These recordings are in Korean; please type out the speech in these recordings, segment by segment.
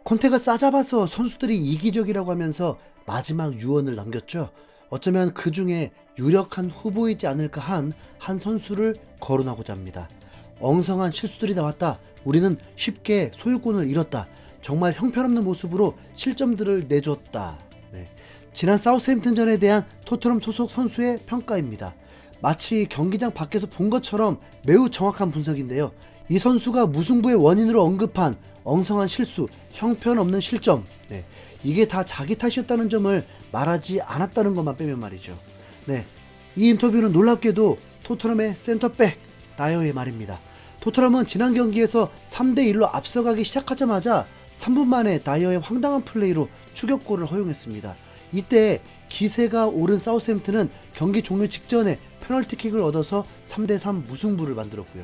콘테가 싸잡아서 선수들이 이기적이라고 하면서 마지막 유언을 남겼죠. 어쩌면 그 중에 유력한 후보이지 않을까 한 선수를 거론하고자 합니다. 엉성한 실수들이 나왔다. 우리는 쉽게 소유권을 잃었다. 정말 형편없는 모습으로 실점들을 내줬다. 네. 지난 사우스햄튼전에 대한 토트넘 소속 선수의 평가입니다. 마치 경기장 밖에서 본 것처럼 매우 정확한 분석인데요. 이 선수가 무승부의 원인으로 언급한 엉성한 실수, 형편없는 실점, 네, 이게 다 자기 탓이었다는 점을 말하지 않았다는 것만 빼면 말이죠. 네, 이 인터뷰는 놀랍게도 토트넘의 센터백 다이어의 말입니다. 토트넘은 지난 경기에서 3대1로 앞서가기 시작하자마자 3분 만에 다이어의 황당한 플레이로 추격골을 허용했습니다. 이때 기세가 오른 사우스햄튼은 경기 종료 직전에 페널티킥을 얻어서 3대3 무승부를 만들었고요.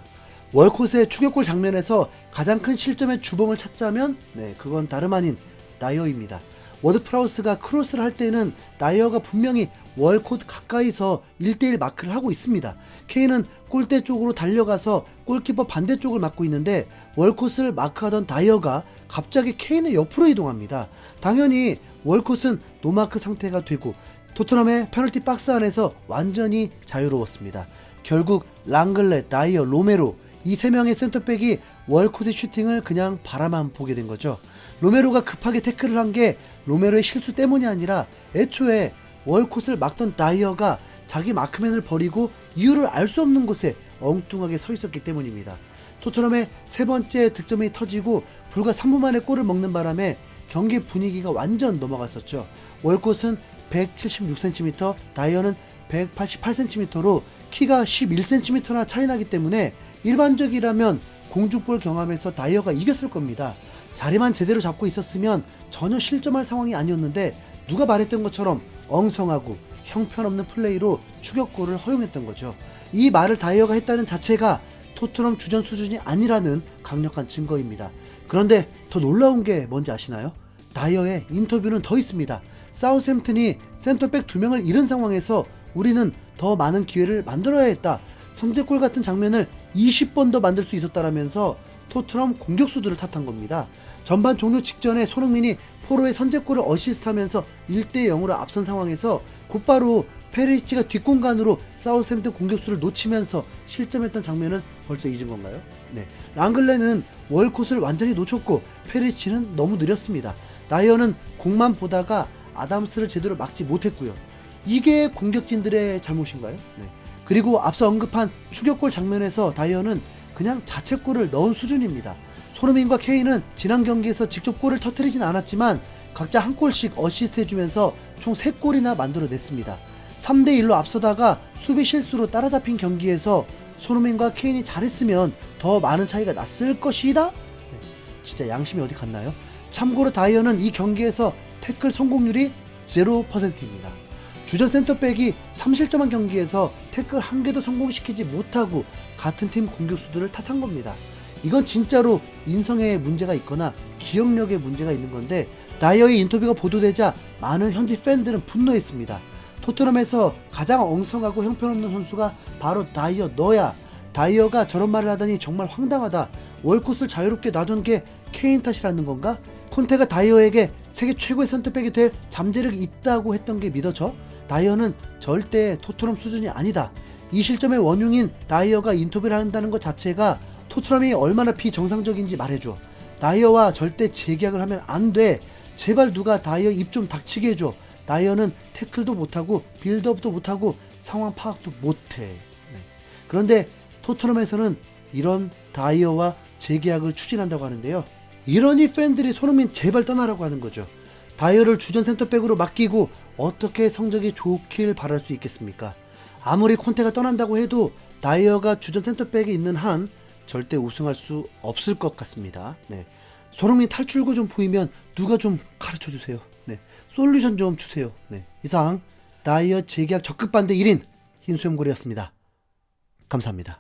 월콧의 추격골 장면에서 가장 큰 실점의 주범을 찾자면 그건 다름 아닌 나이어입니다. 워드프라우스가 크로스를 할 때는 나이어가 분명히 월콧 가까이서 1대1 마크를 하고 있습니다. 케인은 골대 쪽으로 달려가서 골키퍼 반대쪽을 막고 있는데 월콧을 마크하던 나이어가 갑자기 케인의 옆으로 이동합니다. 당연히 월콧은 노마크 상태가 되고 토트넘의 페널티 박스 안에서 완전히 자유로웠습니다. 결국 랑글레, 나이어, 로메로 이 세 명의 센터백이 월콧의 슈팅을 그냥 바라만 보게 된 거죠. 로메로가 급하게 태클을 한 게 로메로의 실수 때문이 아니라 애초에 월콧을 막던 다이어가 자기 마크맨을 버리고 이유를 알 수 없는 곳에 엉뚱하게 서 있었기 때문입니다. 토트넘의 세 번째 득점이 터지고 불과 3분 만에 골을 먹는 바람에 경기 분위기가 완전 넘어갔었죠. 월콧은 176cm, 다이어는 188cm로 키가 11cm나 차이 나기 때문에 일반적이라면 공중볼 경험에서 다이어가 이겼을 겁니다. 자리만 제대로 잡고 있었으면 전혀 실점할 상황이 아니었는데 누가 말했던 것처럼 엉성하고 형편없는 플레이로 추격골을 허용했던 거죠. 이 말을 다이어가 했다는 자체가 토트넘 주전 수준이 아니라는 강력한 증거입니다. 그런데 더 놀라운 게 뭔지 아시나요? 다이어의 인터뷰는 더 있습니다. 사우스햄튼이 센터백 2명을 잃은 상황에서 우리는 더 많은 기회를 만들어야 했다. 선제골 같은 장면을 20번 더 만들 수 있었다라면서 토트넘 공격수들을 탓한 겁니다. 전반 종료 직전에 손흥민이 포로의 선제골을 어시스트하면서 1대0으로 앞선 상황에서 곧바로 페리시치가 뒷공간으로 사우스햄튼 공격수를 놓치면서 실점했던 장면은 벌써 잊은 건가요? 네, 랑글레는 월콧을 완전히 놓쳤고 페리시치는 너무 느렸습니다. 나이어는 공만 보다가 아담스를 제대로 막지 못했고요. 이게 공격진들의 잘못인가요? 네. 그리고 앞서 언급한 추격골 장면에서 다이어는 그냥 자책골을 넣은 수준입니다. 손흥민과 케인은 지난 경기에서 직접 골을 터뜨리진 않았지만 각자 한 골씩 어시스트 해주면서 총 3골이나 만들어냈습니다. 3대1로 앞서다가 수비 실수로 따라잡힌 경기에서 손흥민과 케인이 잘했으면 더 많은 차이가 났을 것이다? 진짜 양심이 어디 갔나요? 참고로 다이어는 이 경기에서 태클 성공률이 0%입니다. 주전 센터백이 3실점한 경기에서 태클 한 개도 성공시키지 못하고 같은 팀 공격수들을 탓한 겁니다. 이건 진짜로 인성에 문제가 있거나 기억력에 문제가 있는 건데 다이어의 인터뷰가 보도되자 많은 현지 팬들은 분노했습니다. 토트넘에서 가장 엉성하고 형편없는 선수가 바로 다이어 너야. 다이어가 저런 말을 하다니 정말 황당하다. 월콧을 자유롭게 놔둔 게 케인 탓이라는 건가? 콘테가 다이어에게 세계 최고의 센터백이 될 잠재력이 있다고 했던 게 믿어져? 다이어는 절대 토트넘 수준이 아니다. 이 실점의 원흉인 다이어가 인터뷰를 한다는 것 자체가 토트넘이 얼마나 비정상적인지 말해줘. 다이어와 절대 재계약을 하면 안 돼. 제발 누가 다이어 입 좀 닥치게 해줘. 다이어는 태클도 못하고 빌드업도 못하고 상황 파악도 못해. 네. 그런데 토트넘에서는 이런 다이어와 재계약을 추진한다고 하는데요. 이러니 팬들이 손흥민 제발 떠나라고 하는 거죠. 다이어를 주전 센터백으로 맡기고 어떻게 성적이 좋길 바랄 수 있겠습니까? 아무리 콘테가 떠난다고 해도 다이어가 주전 센터백에 있는 한 절대 우승할 수 없을 것 같습니다. 네. 손흥민 탈출구 좀 보이면 누가 좀 가르쳐 주세요. 네. 솔루션 좀 주세요. 네. 이상 다이어 재계약 적극 반대 1인 흰수염고리였습니다. 감사합니다.